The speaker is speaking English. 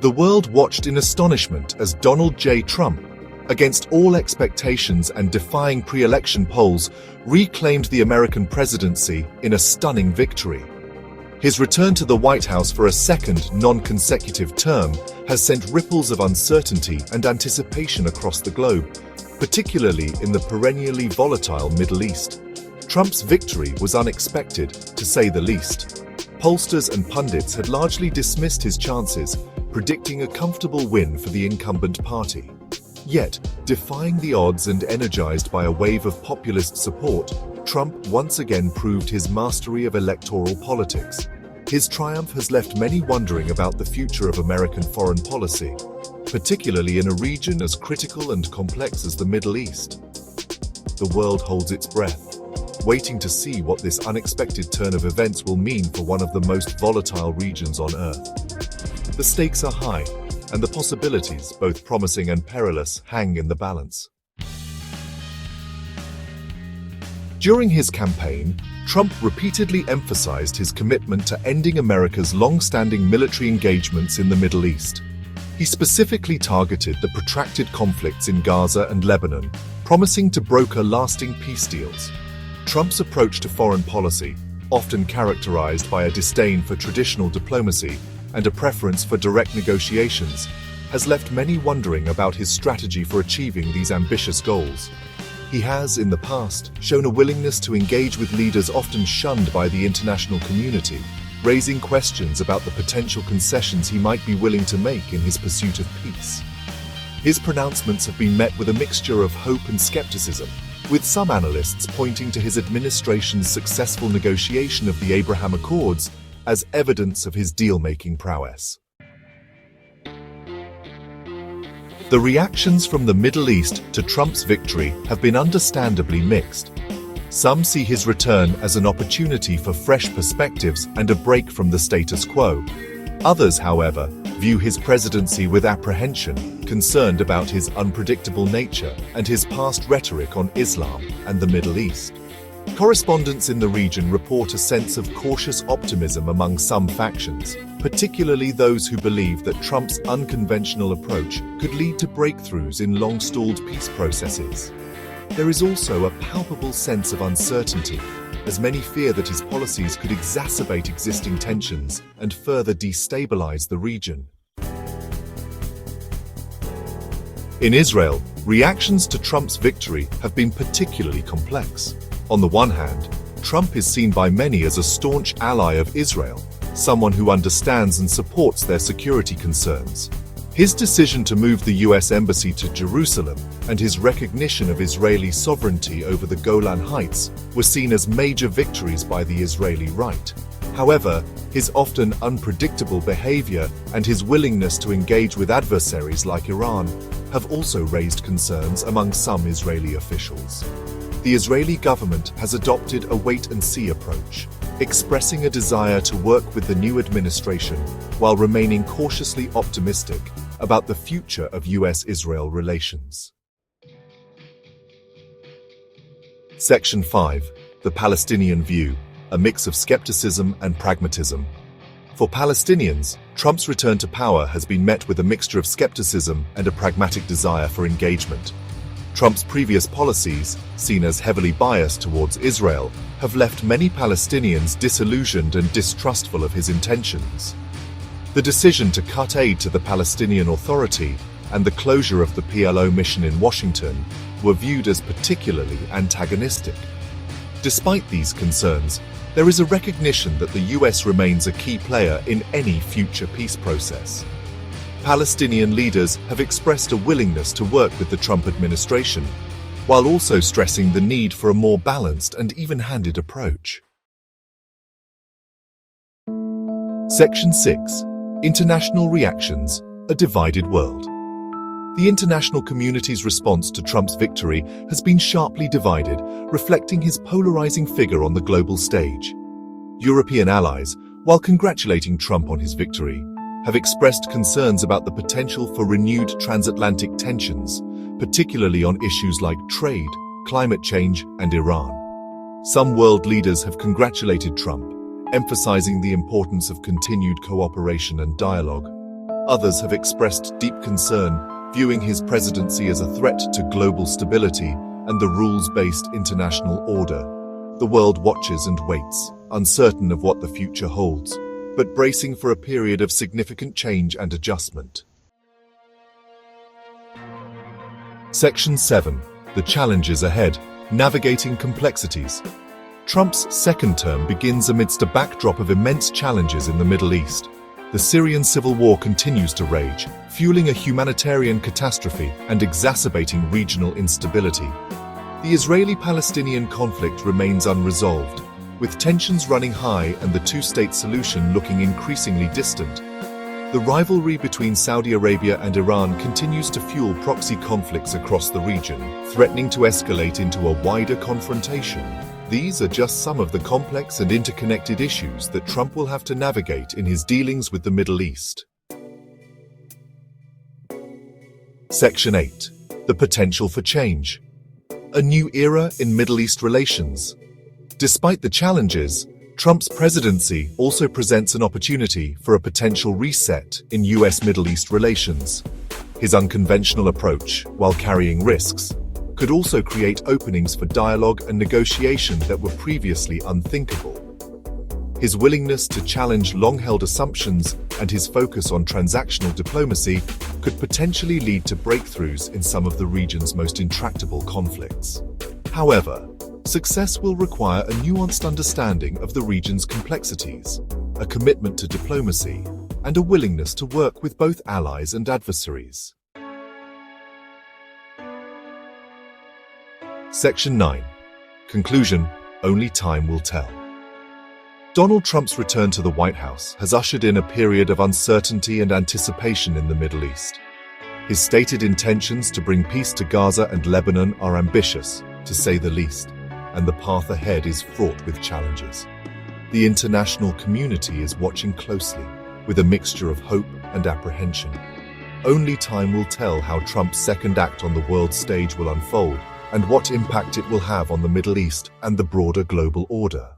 The world watched in astonishment as Donald J. Trump, against all expectations and defying pre-election polls, reclaimed the American presidency in a stunning victory. His return to the White House for a second, non-consecutive term has sent ripples of uncertainty and anticipation across the globe, particularly in the perennially volatile Middle East. Trump's victory was unexpected, to say the least. Pollsters and pundits had largely dismissed his chances, predicting a comfortable win for the incumbent party. Yet, defying the odds and energized by a wave of populist support, Trump once again proved his mastery of electoral politics. His triumph has left many wondering about the future of American foreign policy, particularly in a region as critical and complex as the Middle East. The world holds its breath, waiting to see what this unexpected turn of events will mean for one of the most volatile regions on Earth. The stakes are high, and the possibilities, both promising and perilous, hang in the balance. During his campaign, Trump repeatedly emphasized his commitment to ending America's long-standing military engagements in the Middle East. He specifically targeted the protracted conflicts in Gaza and Lebanon, promising to broker lasting peace deals. Trump's approach to foreign policy, often characterized by a disdain for traditional diplomacy and a preference for direct negotiations, has left many wondering about his strategy for achieving these ambitious goals. He has, in the past, shown a willingness to engage with leaders often shunned by the international community, raising questions about the potential concessions he might be willing to make in his pursuit of peace. His pronouncements have been met with a mixture of hope and skepticism, with some analysts pointing to his administration's successful negotiation of the Abraham Accords as evidence of his deal-making prowess. The reactions from the Middle East to Trump's victory have been understandably mixed. Some see his return as an opportunity for fresh perspectives and a break from the status quo. Others, however, view his presidency with apprehension, concerned about his unpredictable nature and his past rhetoric on Islam and the Middle East. Correspondents in the region report a sense of cautious optimism among some factions, particularly those who believe that Trump's unconventional approach could lead to breakthroughs in long-stalled peace processes. There is also a palpable sense of uncertainty, as many fear that his policies could exacerbate existing tensions and further destabilize the region. In Israel, reactions to Trump's victory have been particularly complex. On the one hand, Trump is seen by many as a staunch ally of Israel, someone who understands and supports their security concerns. His decision to move the US Embassy to Jerusalem and his recognition of Israeli sovereignty over the Golan Heights were seen as major victories by the Israeli right. However, his often unpredictable behavior and his willingness to engage with adversaries like Iran have also raised concerns among some Israeli officials. The Israeli government has adopted a wait-and-see approach, expressing a desire to work with the new administration while remaining cautiously optimistic about the future of US-Israel relations. Section 5. The Palestinian View, a mix of skepticism and pragmatism. For Palestinians, Trump's return to power has been met with a mixture of skepticism and a pragmatic desire for engagement. Trump's previous policies, seen as heavily biased towards Israel, have left many Palestinians disillusioned and distrustful of his intentions. The decision to cut aid to the Palestinian Authority and the closure of the PLO mission in Washington were viewed as particularly antagonistic. Despite these concerns, there is a recognition that the US remains a key player in any future peace process. Palestinian leaders have expressed a willingness to work with the Trump administration, while also stressing the need for a more balanced and even-handed approach. Section 6. International Reactions, a Divided World. The international community's response to Trump's victory has been sharply divided, reflecting his polarizing figure on the global stage. European allies, while congratulating Trump on his victory, have expressed concerns about the potential for renewed transatlantic tensions, particularly on issues like trade, climate change, and Iran. Some world leaders have congratulated Trump, emphasizing the importance of continued cooperation and dialogue. Others have expressed deep concern, viewing his presidency as a threat to global stability and the rules-based international order. The world watches and waits, uncertain of what the future holds, but bracing for a period of significant change and adjustment. Section 7. The challenges ahead. Navigating complexities. Trump's second term begins amidst a backdrop of immense challenges in the Middle East. The Syrian civil war continues to rage, fueling a humanitarian catastrophe and exacerbating regional instability. The Israeli-Palestinian conflict remains unresolved, with tensions running high and the two-state solution looking increasingly distant. The rivalry between Saudi Arabia and Iran continues to fuel proxy conflicts across the region, threatening to escalate into a wider confrontation. These are just some of the complex and interconnected issues that Trump will have to navigate in his dealings with the Middle East. Section 8. The potential for change. A new era in Middle East relations. Despite the challenges, Trump's presidency also presents an opportunity for a potential reset in US-Middle East relations. His unconventional approach, while carrying risks, could also create openings for dialogue and negotiation that were previously unthinkable. His willingness to challenge long-held assumptions and his focus on transactional diplomacy could potentially lead to breakthroughs in some of the region's most intractable conflicts. However, success will require a nuanced understanding of the region's complexities, a commitment to diplomacy, and a willingness to work with both allies and adversaries. Section 9. Conclusion. Only time will tell. Donald Trump's return to the White House has ushered in a period of uncertainty and anticipation in the Middle East. His stated intentions to bring peace to Gaza and Lebanon are ambitious, to say the least, and the path ahead is fraught with challenges. The international community is watching closely, with a mixture of hope and apprehension. Only time will tell how Trump's second act on the world stage will unfold, and what impact it will have on the Middle East and the broader global order.